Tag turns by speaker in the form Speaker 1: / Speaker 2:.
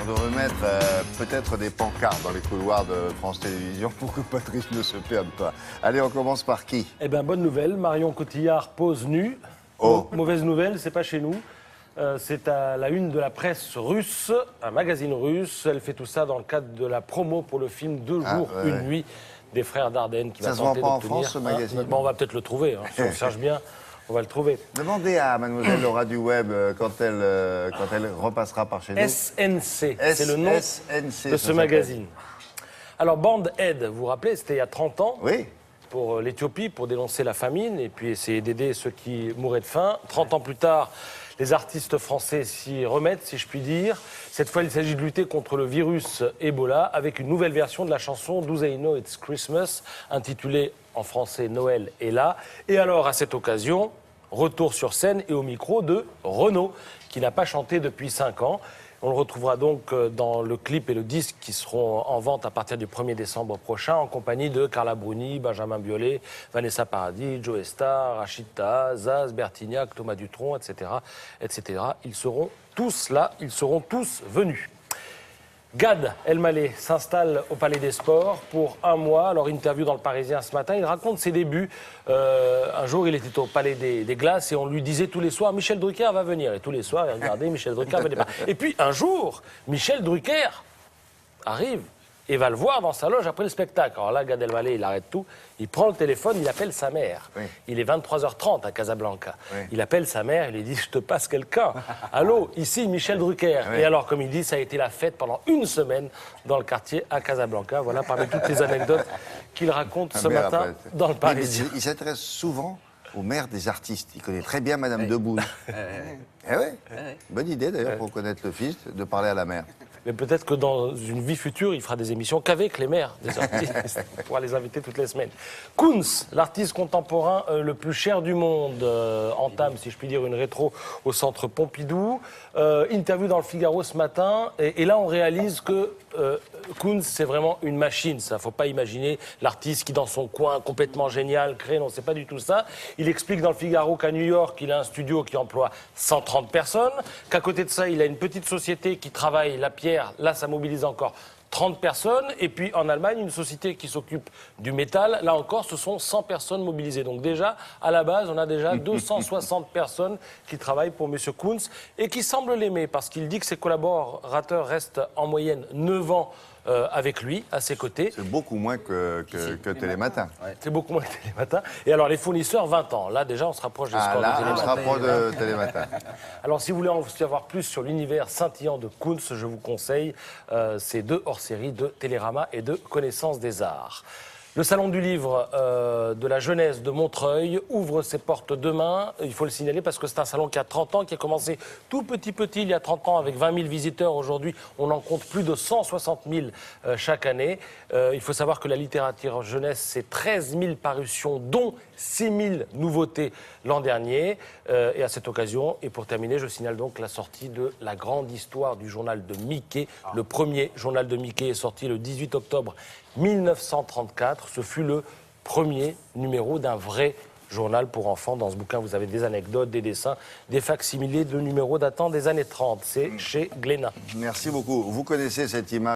Speaker 1: On devrait mettre peut-être des pancartes dans les couloirs de France Télévisions pour que Patrice ne se perde pas. Allez, on commence par qui?
Speaker 2: Eh bien, bonne nouvelle, Marion Cotillard pose nue.
Speaker 1: Oh.
Speaker 2: Mauvaise nouvelle, c'est pas chez nous. C'est à la une de la presse russe, un magazine russe. Elle fait tout ça dans le cadre de la promo pour le film Deux jours, une nuit des frères Dardenne.
Speaker 1: Ça se vend pas en France, ce magazine?
Speaker 2: Bon, on va peut-être le trouver, hein. Si on cherche bien. On va le trouver.
Speaker 1: Demandez à mademoiselle Laura du Web quand elle repassera par chez nous.
Speaker 2: SNC, c'est le nom de ce magazine. Alors, Band Aid, vous vous rappelez, c'était il y a 30 ans.
Speaker 1: Oui.
Speaker 2: Pour l'Éthiopie, pour dénoncer la famine et puis essayer d'aider ceux qui mouraient de faim. 30 ans plus tard, les artistes français s'y remettent, si je puis dire. Cette fois, il s'agit de lutter contre le virus Ebola avec une nouvelle version de la chanson Do They Know It's Christmas, intitulée en français Noël est là. Et alors, à cette occasion, retour sur scène et au micro de Renaud, qui n'a pas chanté depuis 5 ans. On le retrouvera donc dans le clip et le disque qui seront en vente à partir du 1er décembre prochain, en compagnie de Carla Bruni, Benjamin Biolay, Vanessa Paradis, Joe Star, Rachid Taha, Zaz, Bertignac, Thomas Dutronc, etc., etc. Ils seront tous là, ils seront tous venus. Gad Elmaleh s'installe au Palais des Sports pour 1 mois. Alors, interview dans le Parisien ce matin, il raconte ses débuts. Un jour, il était au Palais des Glaces et on lui disait tous les soirs, Michel Drucker va venir. Et tous les soirs, il regardait, Michel Drucker venait pas. Et puis, un jour, Michel Drucker arrive et va le voir dans sa loge après le spectacle. Alors là, Gad Elmaleh, il arrête tout, il prend le téléphone, il appelle sa mère. Oui. Il est 23h30 à Casablanca. Oui. Il appelle sa mère, il lui dit « Je te passe quelqu'un. Allô, ici Michel Drucker. Oui. » Et alors, comme il dit, ça a été la fête pendant 1 semaine dans le quartier à Casablanca. Voilà, parmi toutes les anecdotes qu'il raconte ce matin dans le Parisien.
Speaker 1: Il s'intéresse souvent aux mères des artistes. Il connaît très bien Madame Debouze. Eh oui. Bonne idée d'ailleurs pour connaître le fils, de parler à la mère.
Speaker 2: Mais peut-être que dans une vie future, il fera des émissions qu'avec les mères des artistes. On pourra les inviter toutes les semaines. Kunz, l'artiste contemporain le plus cher du monde, entame, si je puis dire, une rétro au centre Pompidou. Interview dans le Figaro ce matin. Et là, on réalise que Kunz, c'est vraiment une machine. Ça, faut pas imaginer l'artiste qui, dans son coin, complètement génial, crée. Non, c'est pas du tout ça. Il explique dans le Figaro qu'à New York, il a un studio qui emploie 130 personnes. Qu'à côté de ça, il a une petite société qui travaille la pierre. Là, ça mobilise encore 30 personnes. Et puis, en Allemagne, une société qui s'occupe du métal. Là encore, ce sont 100 personnes mobilisées. Donc déjà, à la base, on a déjà 260 personnes qui travaillent pour M. Kunz et qui semblent l'aimer parce qu'il dit que ses collaborateurs restent en moyenne 9 ans avec lui, à ses côtés.
Speaker 1: C'est beaucoup moins que Télématin.
Speaker 2: Ouais. C'est beaucoup moins que Télématin. Et alors, les fournisseurs, 20 ans. Là, déjà, on se rapproche des scores de Télématin.
Speaker 1: On se rapproche de Télématin.
Speaker 2: Alors, si vous voulez en savoir plus sur l'univers scintillant de Kunz, je vous conseille ces 2 hors-séries de Télérama et de Connaissance des Arts. Le Salon du Livre de la Jeunesse de Montreuil ouvre ses portes demain. Il faut le signaler parce que c'est un salon qui a 30 ans, qui a commencé tout petit il y a 30 ans avec 20 000 visiteurs. Aujourd'hui, on en compte plus de 160 000 chaque année. Il faut savoir que la littérature jeunesse, c'est 13 000 parutions, dont 6 000 nouveautés l'an dernier. Et à cette occasion, et pour terminer, je signale donc la sortie de La Grande Histoire du journal de Mickey. Le premier journal de Mickey est sorti le 18 octobre 1934. Ce fut le premier numéro d'un vrai journal pour enfants. Dans ce bouquin, vous avez des anecdotes, des dessins, des facsimilés de numéros datant des années 30. C'est chez Glénat.
Speaker 1: Merci beaucoup. Vous connaissez cette image